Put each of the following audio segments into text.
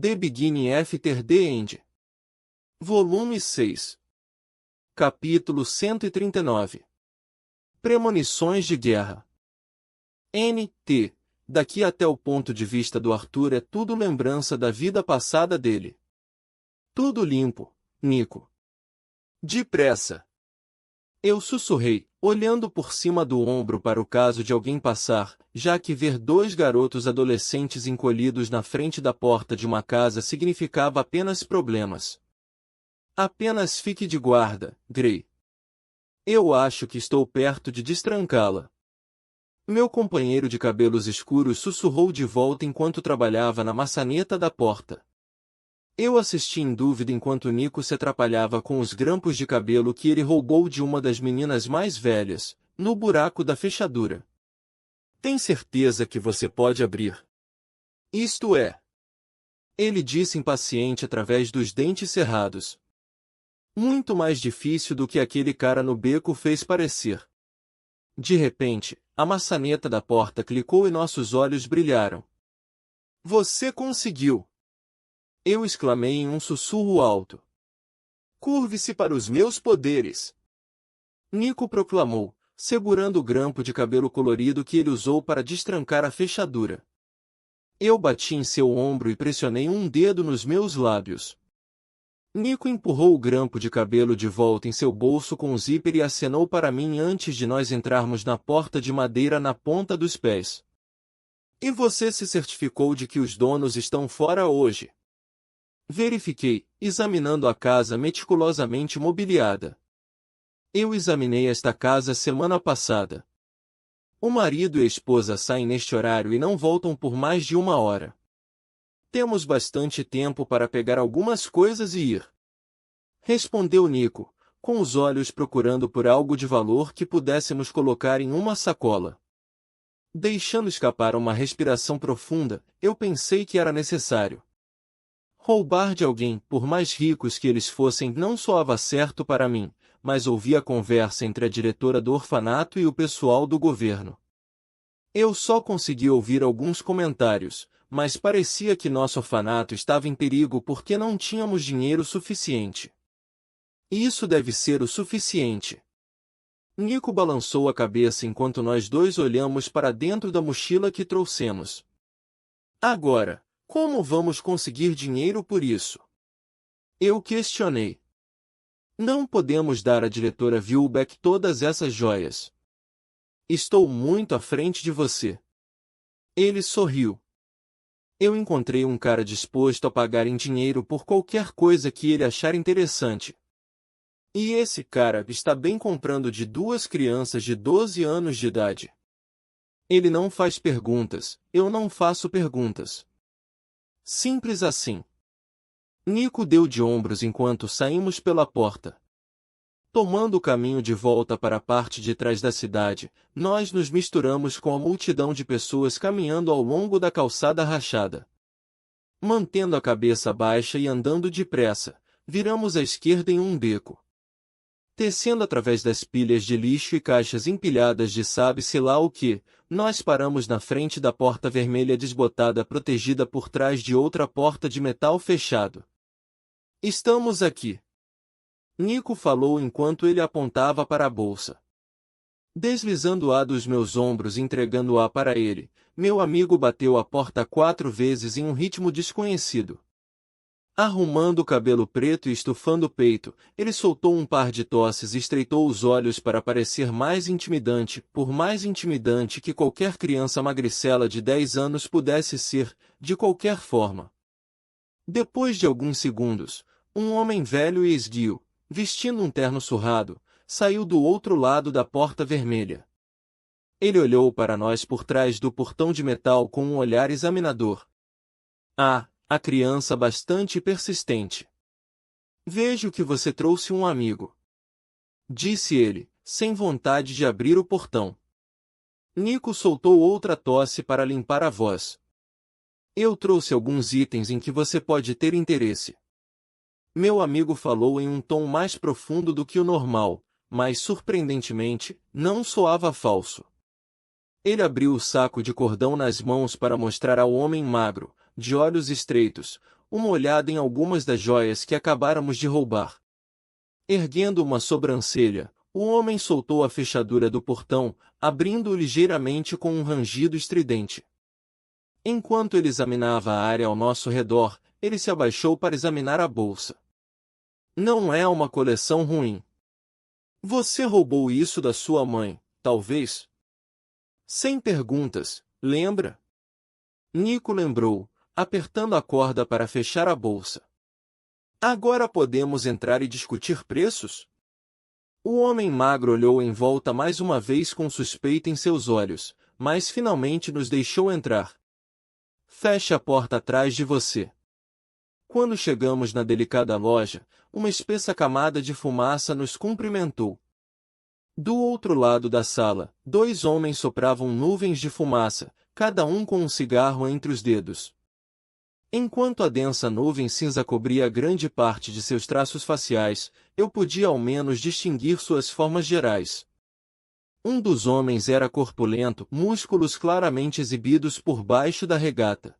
The Beginning After the End. Volume 6. Capítulo 139. Premonições de guerra. N.T. Daqui até o ponto de vista do Arthur é tudo lembrança da vida passada dele. Tudo limpo, Nico. Depressa. Eu sussurrei, olhando por cima do ombro para o caso de alguém passar, já que ver dois garotos adolescentes encolhidos na frente da porta de uma casa significava apenas problemas. Apenas fique de guarda, Gray. Eu acho que estou perto de destrancá-la. Meu companheiro de cabelos escuros sussurrou de volta enquanto trabalhava na maçaneta da porta. Eu assisti em dúvida enquanto Nico se atrapalhava com os grampos de cabelo que ele roubou de uma das meninas mais velhas, no buraco da fechadura. Tem certeza que você pode abrir? Isto é. Ele disse impaciente através dos dentes cerrados. Muito mais difícil do que aquele cara no beco fez parecer. De repente, a maçaneta da porta clicou e nossos olhos brilharam. Você conseguiu! Eu exclamei em um sussurro alto. Curve-se para os meus poderes! Nico proclamou, segurando o grampo de cabelo colorido que ele usou para destrancar a fechadura. Eu bati em seu ombro e pressionei um dedo nos meus lábios. Nico empurrou o grampo de cabelo de volta em seu bolso com o zíper e acenou para mim antes de nós entrarmos na porta de madeira na ponta dos pés. E você se certificou de que os donos estão fora hoje? Verifiquei, examinando a casa meticulosamente mobiliada. Eu examinei esta casa semana passada. O marido e a esposa saem neste horário e não voltam por mais de 1 hora. Temos bastante tempo para pegar algumas coisas e ir. Respondeu Nico, com os olhos procurando por algo de valor que pudéssemos colocar em uma sacola. Deixando escapar uma respiração profunda, eu pensei que era necessário. Roubar de alguém, por mais ricos que eles fossem, não soava certo para mim, mas ouvi a conversa entre a diretora do orfanato e o pessoal do governo. Eu só consegui ouvir alguns comentários, mas parecia que nosso orfanato estava em perigo porque não tínhamos dinheiro suficiente. Isso deve ser o suficiente. Nico balançou a cabeça enquanto nós dois olhamos para dentro da mochila que trouxemos. Agora, como vamos conseguir dinheiro por isso? Eu questionei. Não podemos dar à diretora Vilbeck todas essas joias. Estou muito à frente de você. Ele sorriu. Eu encontrei um cara disposto a pagar em dinheiro por qualquer coisa que ele achar interessante. E esse cara está bem comprando de 2 crianças de 12 anos de idade. Ele não faz perguntas, eu não faço perguntas. Simples assim. Nico deu de ombros enquanto saímos pela porta. Tomando o caminho de volta para a parte de trás da cidade, nós nos misturamos com a multidão de pessoas caminhando ao longo da calçada rachada. Mantendo a cabeça baixa e andando depressa, viramos à esquerda em um beco. Descendo através das pilhas de lixo e caixas empilhadas de sabe-se lá o que, nós paramos na frente da porta vermelha desbotada protegida por trás de outra porta de metal fechado. Estamos aqui. Nico falou enquanto ele apontava para a bolsa. Deslizando-a dos meus ombros e entregando-a para ele, meu amigo bateu a porta 4 vezes em um ritmo desconhecido. Arrumando o cabelo preto e estufando o peito, ele soltou um par de tosses e estreitou os olhos para parecer mais intimidante, por mais intimidante que qualquer criança magricela de 10 anos pudesse ser, de qualquer forma. Depois de alguns segundos, um homem velho e esguio, vestindo um terno surrado, saiu do outro lado da porta vermelha. Ele olhou para nós por trás do portão de metal com um olhar examinador. A criança bastante persistente. Vejo que você trouxe um amigo. Disse ele, sem vontade de abrir o portão. Nico soltou outra tosse para limpar a voz. Eu trouxe alguns itens em que você pode ter interesse. Meu amigo falou em um tom mais profundo do que o normal, mas surpreendentemente, não soava falso. Ele abriu o saco de cordão nas mãos para mostrar ao homem magro, de olhos estreitos, uma olhada em algumas das joias que acabáramos de roubar. Erguendo uma sobrancelha, o homem soltou a fechadura do portão, abrindo-o ligeiramente com um rangido estridente. Enquanto ele examinava a área ao nosso redor, ele se abaixou para examinar a bolsa. Não é uma coleção ruim. Você roubou isso da sua mãe, talvez? Sem perguntas, lembra? Nico lembrou, apertando a corda para fechar a bolsa. Agora podemos entrar e discutir preços? O homem magro olhou em volta mais uma vez com suspeita em seus olhos, mas finalmente nos deixou entrar. Feche a porta atrás de você. Quando chegamos na delicada loja, uma espessa camada de fumaça nos cumprimentou. Do outro lado da sala, dois homens sopravam nuvens de fumaça, cada um com um cigarro entre os dedos. Enquanto a densa nuvem cinza cobria grande parte de seus traços faciais, eu podia ao menos distinguir suas formas gerais. Um dos homens era corpulento, músculos claramente exibidos por baixo da regata.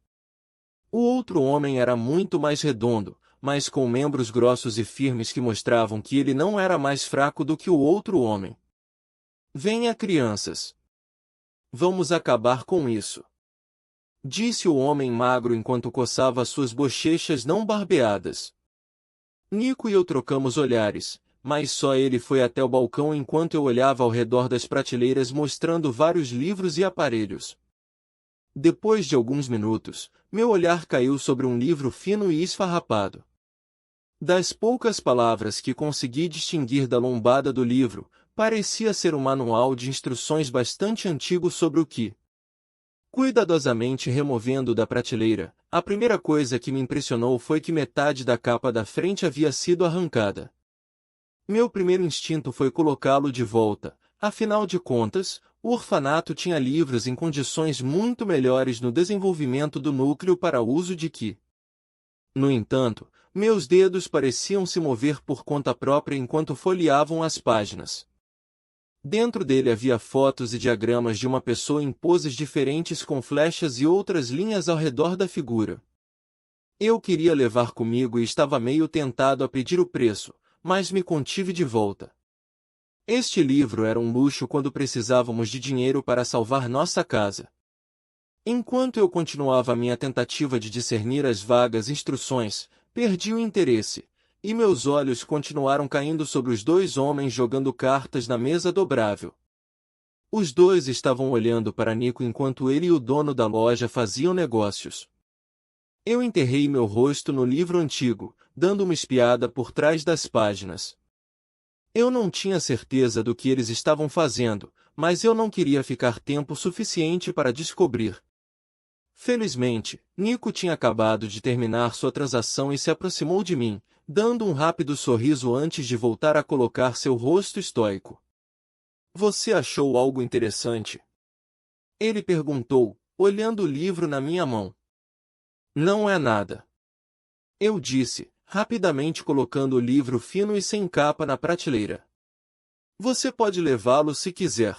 O outro homem era muito mais redondo, mas com membros grossos e firmes que mostravam que ele não era mais fraco do que o outro homem. Venha, crianças. Vamos acabar com isso. Disse o homem magro enquanto coçava suas bochechas não barbeadas. Nico e eu trocamos olhares, mas só ele foi até o balcão enquanto eu olhava ao redor das prateleiras mostrando vários livros e aparelhos. Depois de alguns minutos, meu olhar caiu sobre um livro fino e esfarrapado. Das poucas palavras que consegui distinguir da lombada do livro, parecia ser um manual de instruções bastante antigo sobre o que. Cuidadosamente removendo da prateleira, a primeira coisa que me impressionou foi que metade da capa da frente havia sido arrancada. Meu primeiro instinto foi colocá-lo de volta, afinal de contas, o orfanato tinha livros em condições muito melhores no desenvolvimento do núcleo para uso de que. No entanto, meus dedos pareciam se mover por conta própria enquanto folheavam as páginas. Dentro dele havia fotos e diagramas de uma pessoa em poses diferentes com flechas e outras linhas ao redor da figura. Eu queria levar comigo e estava meio tentado a pedir o preço, mas me contive de volta. Este livro era um luxo quando precisávamos de dinheiro para salvar nossa casa. Enquanto eu continuava minha tentativa de discernir as vagas instruções, perdi o interesse, e meus olhos continuaram caindo sobre os dois homens jogando cartas na mesa dobrável. Os dois estavam olhando para Nico enquanto ele e o dono da loja faziam negócios. Eu enterrei meu rosto no livro antigo, dando uma espiada por trás das páginas. Eu não tinha certeza do que eles estavam fazendo, mas eu não queria ficar tempo suficiente para descobrir. Felizmente, Nico tinha acabado de terminar sua transação e se aproximou de mim, dando um rápido sorriso antes de voltar a colocar seu rosto estoico. Você achou algo interessante? Ele perguntou, olhando o livro na minha mão. Não é nada. Eu disse, rapidamente colocando o livro fino e sem capa na prateleira. Você pode levá-lo se quiser.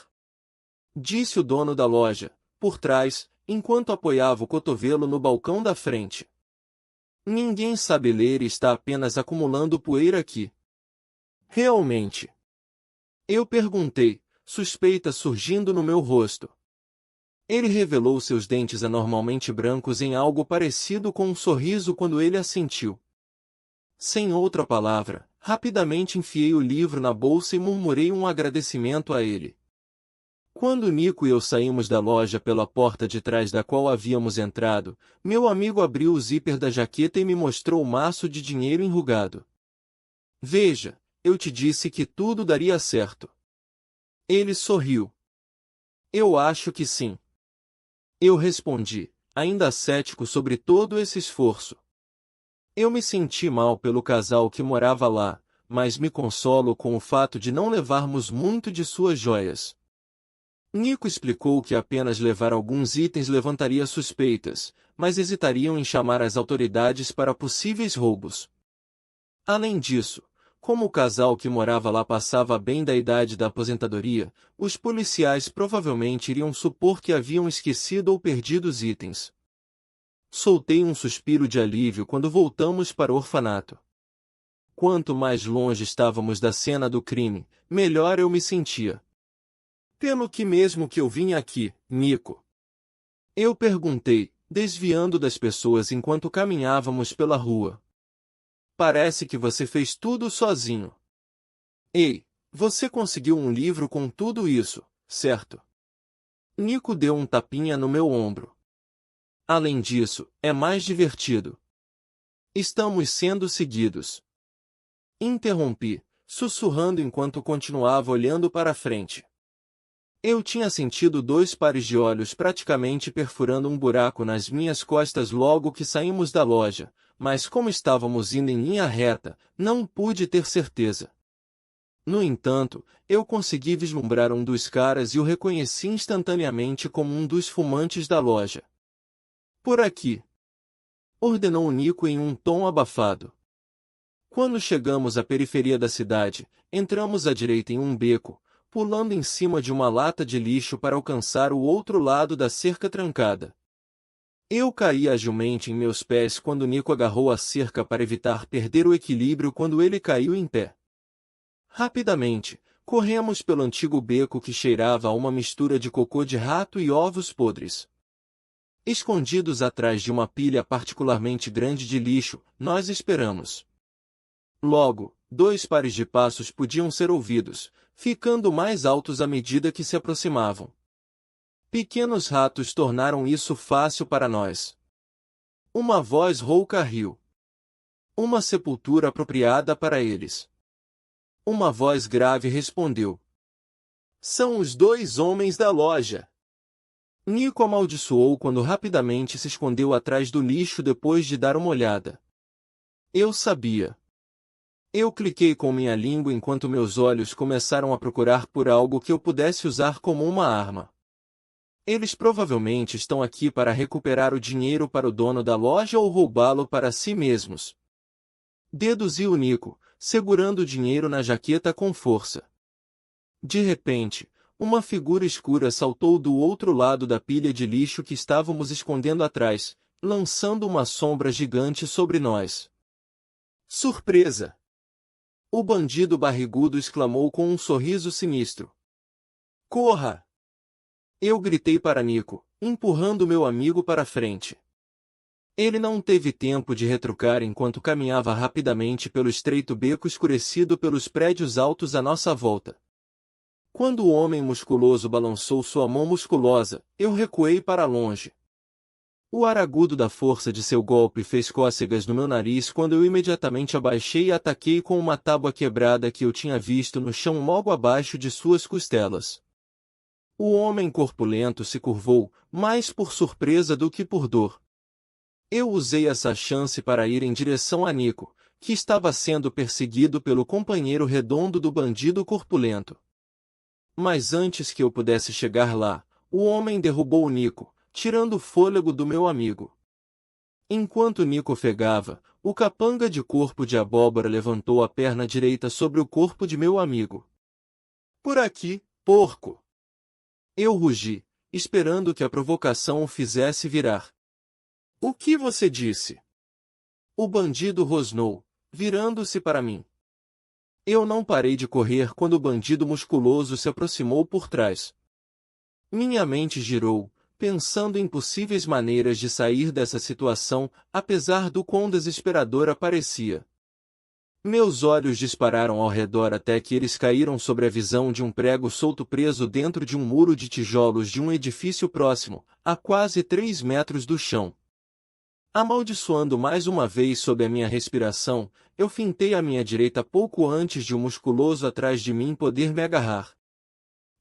Disse o dono da loja, por trás, enquanto apoiava o cotovelo no balcão da frente. Ninguém sabe ler e está apenas acumulando poeira aqui. Realmente? Eu perguntei, suspeita surgindo no meu rosto. Ele revelou seus dentes anormalmente brancos em algo parecido com um sorriso quando ele assentiu. Sem outra palavra, rapidamente enfiei o livro na bolsa e murmurei um agradecimento a ele. Quando Nico e eu saímos da loja pela porta de trás da qual havíamos entrado, meu amigo abriu o zíper da jaqueta e me mostrou o maço de dinheiro enrugado. Veja, eu te disse que tudo daria certo. Ele sorriu. Eu acho que sim. Eu respondi, ainda cético sobre todo esse esforço. Eu me senti mal pelo casal que morava lá, mas me consolo com o fato de não levarmos muito de suas joias. Nico explicou que apenas levar alguns itens levantaria suspeitas, mas hesitariam em chamar as autoridades para possíveis roubos. Além disso, como o casal que morava lá passava bem da idade da aposentadoria, os policiais provavelmente iriam supor que haviam esquecido ou perdido os itens. Soltei um suspiro de alívio quando voltamos para o orfanato. Quanto mais longe estávamos da cena do crime, melhor eu me sentia. Pelo que mesmo que eu vim aqui, Nico? Eu perguntei, desviando das pessoas enquanto caminhávamos pela rua. Parece que você fez tudo sozinho. Ei, você conseguiu um livro com tudo isso, certo? Nico deu um tapinha no meu ombro. Além disso, é mais divertido. Estamos sendo seguidos. Interrompi, sussurrando enquanto continuava olhando para a frente. Eu tinha sentido 2 pares de olhos praticamente perfurando um buraco nas minhas costas logo que saímos da loja, mas como estávamos indo em linha reta, não pude ter certeza. No entanto, eu consegui vislumbrar um dos caras e o reconheci instantaneamente como um dos fumantes da loja. Por aqui, ordenou Nico em um tom abafado. Quando chegamos à periferia da cidade, entramos à direita em um beco, pulando em cima de uma lata de lixo para alcançar o outro lado da cerca trancada. Eu caí agilmente em meus pés quando Nico agarrou a cerca para evitar perder o equilíbrio quando ele caiu em pé. Rapidamente, corremos pelo antigo beco que cheirava a uma mistura de cocô de rato e ovos podres. Escondidos atrás de uma pilha particularmente grande de lixo, nós esperamos. Logo, 2 pares de passos podiam ser ouvidos, ficando mais altos à medida que se aproximavam. Pequenos ratos tornaram isso fácil para nós. Uma voz rouca riu. Uma sepultura apropriada para eles. Uma voz grave respondeu. São os 2 homens da loja. Nico amaldiçoou quando rapidamente se escondeu atrás do lixo depois de dar uma olhada. Eu sabia. Eu cliquei com minha língua enquanto meus olhos começaram a procurar por algo que eu pudesse usar como uma arma. Eles provavelmente estão aqui para recuperar o dinheiro para o dono da loja ou roubá-lo para si mesmos. Deduziu Nico, segurando o dinheiro na jaqueta com força. De repente, uma figura escura saltou do outro lado da pilha de lixo que estávamos escondendo atrás, lançando uma sombra gigante sobre nós. Surpresa! O bandido barrigudo exclamou com um sorriso sinistro. Corra! Eu gritei para Nico, empurrando meu amigo para frente. Ele não teve tempo de retrucar enquanto caminhava rapidamente pelo estreito beco escurecido pelos prédios altos à nossa volta. Quando o homem musculoso balançou sua mão musculosa, eu recuei para longe. O ar agudo da força de seu golpe fez cócegas no meu nariz quando eu imediatamente abaixei e ataquei com uma tábua quebrada que eu tinha visto no chão logo abaixo de suas costelas. O homem corpulento se curvou, mais por surpresa do que por dor. Eu usei essa chance para ir em direção a Nico, que estava sendo perseguido pelo companheiro redondo do bandido corpulento. Mas antes que eu pudesse chegar lá, o homem derrubou Nico, tirando o fôlego do meu amigo. Enquanto Nico ofegava, o capanga de corpo de abóbora levantou a perna direita sobre o corpo de meu amigo. Por aqui, porco! Eu rugi, esperando que a provocação o fizesse virar. O que você disse? O bandido rosnou, virando-se para mim. Eu não parei de correr quando o bandido musculoso se aproximou por trás. Minha mente girou, pensando em possíveis maneiras de sair dessa situação, apesar do quão desesperadora parecia. Meus olhos dispararam ao redor até que eles caíram sobre a visão de um prego solto preso dentro de um muro de tijolos de um edifício próximo, a quase 3 metros do chão. Amaldiçoando mais uma vez sob a minha respiração, eu fintei à minha direita pouco antes de um musculoso atrás de mim poder me agarrar.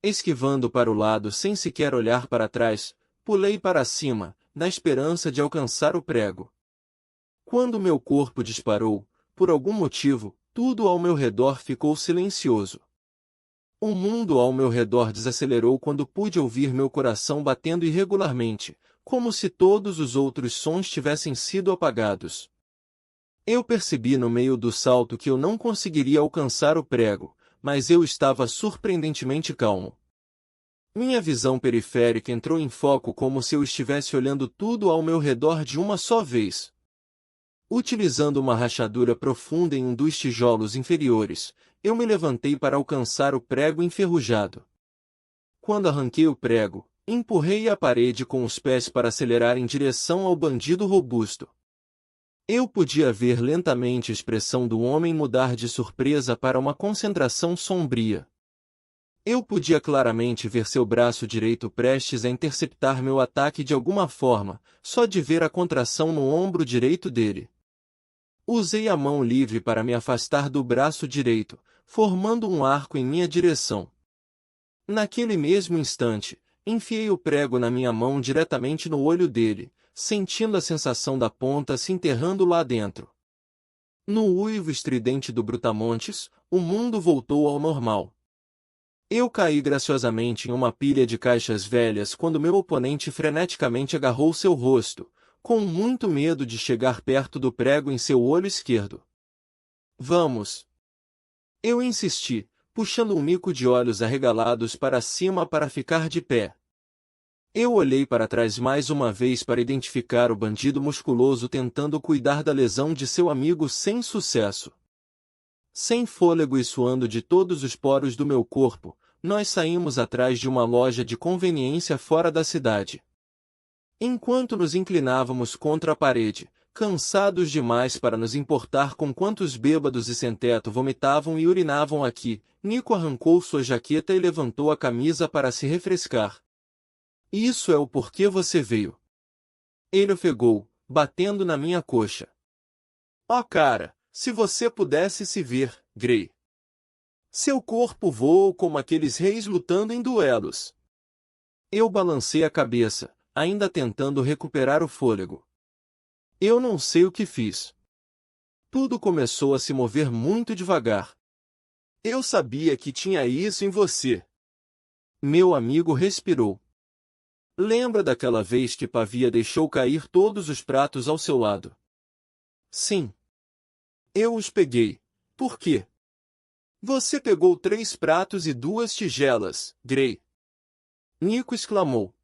Esquivando para o lado sem sequer olhar para trás, pulei para cima, na esperança de alcançar o prego. Quando meu corpo disparou, por algum motivo, tudo ao meu redor ficou silencioso. O mundo ao meu redor desacelerou quando pude ouvir meu coração batendo irregularmente, como se todos os outros sons tivessem sido apagados. Eu percebi no meio do salto que eu não conseguiria alcançar o prego, mas eu estava surpreendentemente calmo. Minha visão periférica entrou em foco como se eu estivesse olhando tudo ao meu redor de uma só vez. Utilizando uma rachadura profunda em um dos tijolos inferiores, eu me levantei para alcançar o prego enferrujado. Quando arranquei o prego, empurrei a parede com os pés para acelerar em direção ao bandido robusto. Eu podia ver lentamente a expressão do homem mudar de surpresa para uma concentração sombria. Eu podia claramente ver seu braço direito prestes a interceptar meu ataque de alguma forma, só de ver a contração no ombro direito dele. Usei a mão livre para me afastar do braço direito, formando um arco em minha direção. Naquele mesmo instante, enfiei o prego na minha mão diretamente no olho dele, sentindo a sensação da ponta se enterrando lá dentro. No uivo estridente do Brutamontes, o mundo voltou ao normal. Eu caí graciosamente em uma pilha de caixas velhas quando meu oponente freneticamente agarrou seu rosto, com muito medo de chegar perto do prego em seu olho esquerdo. Vamos! Eu insisti, puxando um mico de olhos arregalados para cima para ficar de pé. Eu olhei para trás mais uma vez para identificar o bandido musculoso tentando cuidar da lesão de seu amigo sem sucesso. Sem fôlego e suando de todos os poros do meu corpo, nós saímos atrás de uma loja de conveniência fora da cidade. Enquanto nos inclinávamos contra a parede, cansados demais para nos importar com quantos bêbados e sem-teto vomitavam e urinavam aqui, Nico arrancou sua jaqueta e levantou a camisa para se refrescar. Isso é o porquê você veio. Ele ofegou, batendo na minha coxa. Oh cara, se você pudesse se ver, Gray. Seu corpo voou como aqueles reis lutando em duelos. Eu balancei a cabeça, ainda tentando recuperar o fôlego. Eu não sei o que fiz. Tudo começou a se mover muito devagar. Eu sabia que tinha isso em você. Meu amigo respirou. Lembra daquela vez que Pavia deixou cair todos os pratos ao seu lado? Sim. Eu os peguei. Por quê? Você pegou 3 pratos e 2 tigelas, Gray. Nico exclamou.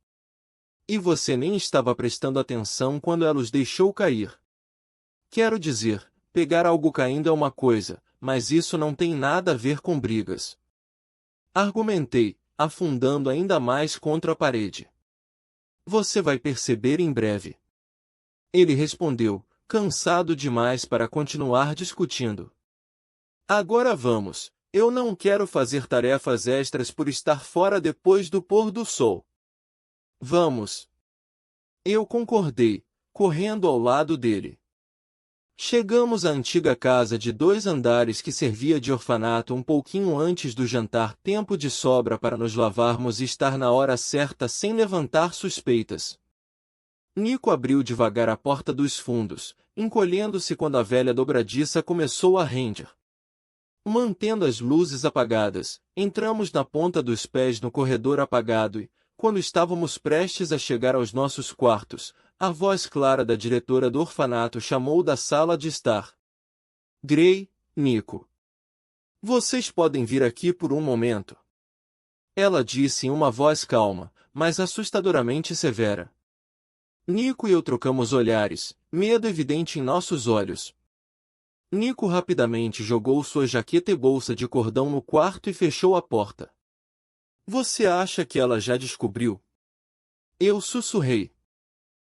E você nem estava prestando atenção quando ela os deixou cair. Quero dizer, pegar algo caindo é uma coisa, mas isso não tem nada a ver com brigas. Argumentei, afundando ainda mais contra a parede. Você vai perceber em breve. Ele respondeu, cansado demais para continuar discutindo. Agora vamos, eu não quero fazer tarefas extras por estar fora depois do pôr do sol. Vamos. Eu concordei, correndo ao lado dele. Chegamos à antiga casa de 2 andares que servia de orfanato um pouquinho antes do jantar, tempo de sobra para nos lavarmos e estar na hora certa sem levantar suspeitas. Nico abriu devagar a porta dos fundos, encolhendo-se quando a velha dobradiça começou a render. Mantendo as luzes apagadas, entramos na ponta dos pés no corredor apagado e, quando estávamos prestes a chegar aos nossos quartos, a voz clara da diretora do orfanato chamou da sala de estar. Gray, Nico. Vocês podem vir aqui por um momento. Ela disse em uma voz calma, mas assustadoramente severa. Nico e eu trocamos olhares, medo evidente em nossos olhos. Nico rapidamente jogou sua jaqueta e bolsa de cordão no quarto e fechou a porta. Você acha que ela já descobriu? Eu sussurrei.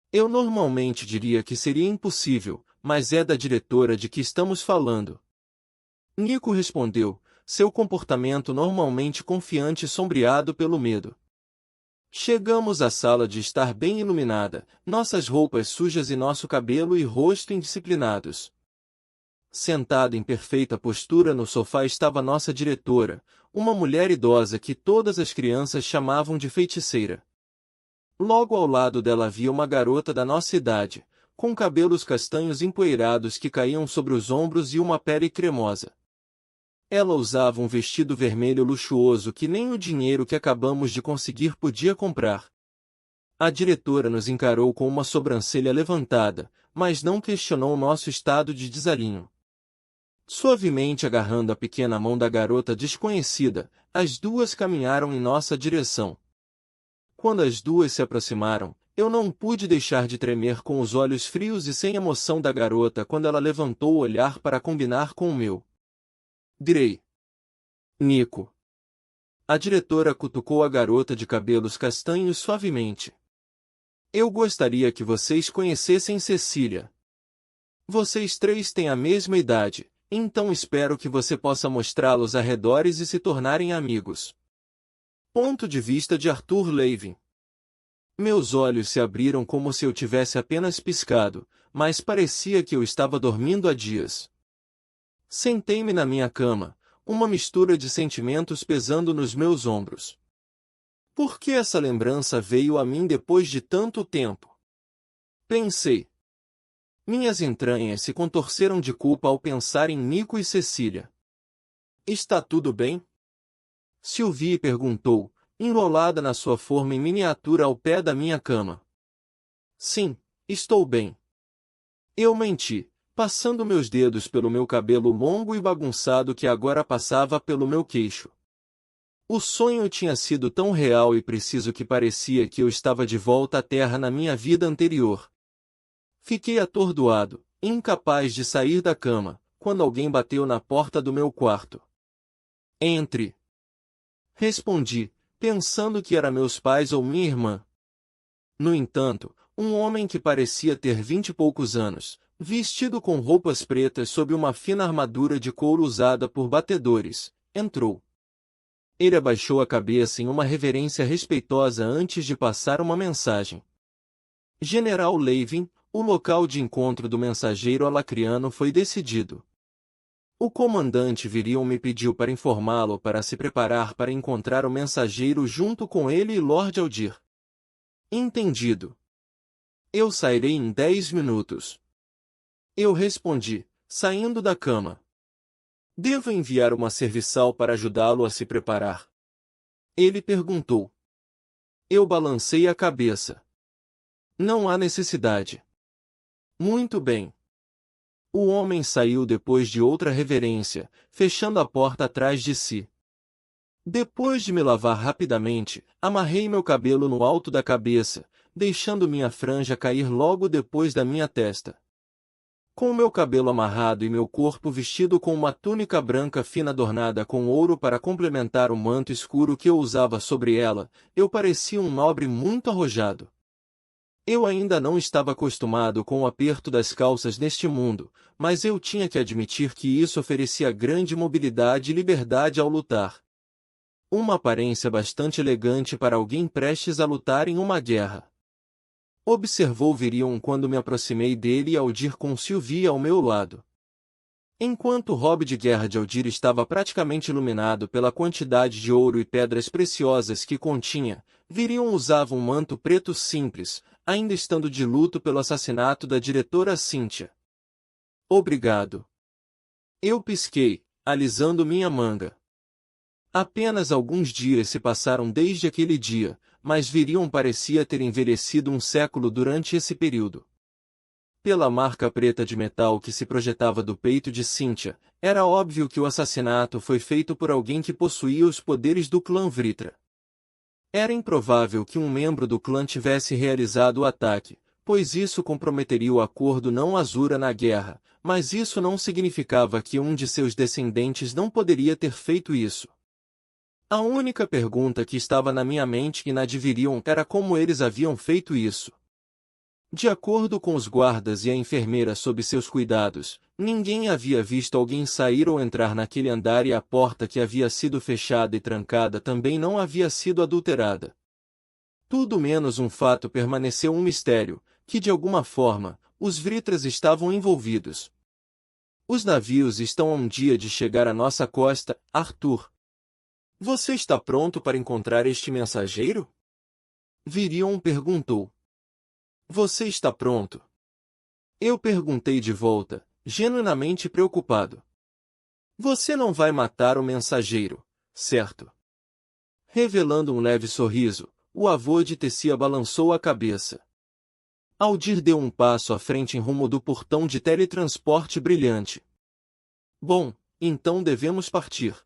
Eu normalmente diria que seria impossível, mas é da diretora de que estamos falando. Nico respondeu, seu comportamento normalmente confiante e sombreado pelo medo. Chegamos à sala de estar bem iluminada, nossas roupas sujas e nosso cabelo e rosto indisciplinados. Sentada em perfeita postura no sofá estava nossa diretora, uma mulher idosa que todas as crianças chamavam de feiticeira. Logo ao lado dela havia uma garota da nossa idade, com cabelos castanhos empoeirados que caíam sobre os ombros e uma pele cremosa. Ela usava um vestido vermelho luxuoso que nem o dinheiro que acabamos de conseguir podia comprar. A diretora nos encarou com uma sobrancelha levantada, mas não questionou nosso estado de desalinho. Suavemente agarrando a pequena mão da garota desconhecida, as duas caminharam em nossa direção. Quando as duas se aproximaram, eu não pude deixar de tremer com os olhos frios e sem emoção da garota quando ela levantou o olhar para combinar com o meu. Direi. Nico. A diretora cutucou a garota de cabelos castanhos suavemente. Eu gostaria que vocês conhecessem Cecília. Vocês três têm a mesma idade, então espero que você possa mostrá-los arredores e se tornarem amigos. Ponto de vista de Arthur Levin. Meus olhos se abriram como se eu tivesse apenas piscado, mas parecia que eu estava dormindo há dias. Sentei-me na minha cama, uma mistura de sentimentos pesando nos meus ombros. Por que essa lembrança veio a mim depois de tanto tempo? Pensei. Minhas entranhas se contorceram de culpa ao pensar em Nico e Cecília. Está tudo bem? Sylvie perguntou, enrolada na sua forma em miniatura ao pé da minha cama. Sim, estou bem. Eu menti, passando meus dedos pelo meu cabelo longo e bagunçado que agora passava pelo meu queixo. O sonho tinha sido tão real e preciso que parecia que eu estava de volta à Terra na minha vida anterior. Fiquei atordoado, incapaz de sair da cama, quando alguém bateu na porta do meu quarto. Entre. Respondi, pensando que era meus pais ou minha irmã. No entanto, um homem que parecia ter 20 e poucos anos, vestido com roupas pretas sob uma fina armadura de couro usada por batedores, entrou. Ele abaixou a cabeça em uma reverência respeitosa antes de passar uma mensagem. General Levin, o local de encontro do mensageiro alacriano foi decidido. O comandante Virion me pediu para informá-lo para se preparar para encontrar o mensageiro junto com ele e Lord Aldir. Entendido. Eu sairei em 10 minutos. Eu respondi, saindo da cama. Devo enviar uma serviçal para ajudá-lo a se preparar? Ele perguntou. Eu balancei a cabeça. Não há necessidade. Muito bem. O homem saiu depois de outra reverência, fechando a porta atrás de si. Depois de me lavar rapidamente, amarrei meu cabelo no alto da cabeça, deixando minha franja cair logo depois da minha testa. Com meu cabelo amarrado e meu corpo vestido com uma túnica branca fina adornada com ouro para complementar o manto escuro que eu usava sobre ela, eu parecia um nobre muito arrojado. Eu ainda não estava acostumado com o aperto das calças neste mundo, mas eu tinha que admitir que isso oferecia grande mobilidade e liberdade ao lutar. Uma aparência bastante elegante para alguém prestes a lutar em uma guerra. Observou Virion quando me aproximei dele e Aldir com Sylvie ao meu lado. Enquanto o hobby de guerra de Aldir estava praticamente iluminado pela quantidade de ouro e pedras preciosas que continha, Virion usava um manto preto simples, ainda estando de luto pelo assassinato da diretora Cynthia. Obrigado. Eu pisquei, alisando minha manga. Apenas alguns dias se passaram desde aquele dia, mas Virion parecia ter envelhecido um século durante esse período. Pela marca preta de metal que se projetava do peito de Cynthia, era óbvio que o assassinato foi feito por alguém que possuía os poderes do clã Vritra. Era improvável que um membro do clã tivesse realizado o ataque, pois isso comprometeria o acordo não Azura na guerra, mas isso não significava que um de seus descendentes não poderia ter feito isso. A única pergunta que estava na minha mente e na de Virion era como eles haviam feito isso. De acordo com os guardas e a enfermeira sob seus cuidados, ninguém havia visto alguém sair ou entrar naquele andar e a porta que havia sido fechada e trancada também não havia sido adulterada. Tudo menos um fato permaneceu um mistério, que de alguma forma, os Vritras estavam envolvidos. Os navios estão a um dia de chegar à nossa costa, Arthur. Você está pronto para encontrar este mensageiro? Virion perguntou. Você está pronto? Eu perguntei de volta, genuinamente preocupado. Você não vai matar o mensageiro, certo? Revelando um leve sorriso, o avô de Tessia balançou a cabeça. Aldir deu um passo à frente em rumo do portão de teletransporte brilhante. Bom, então devemos partir.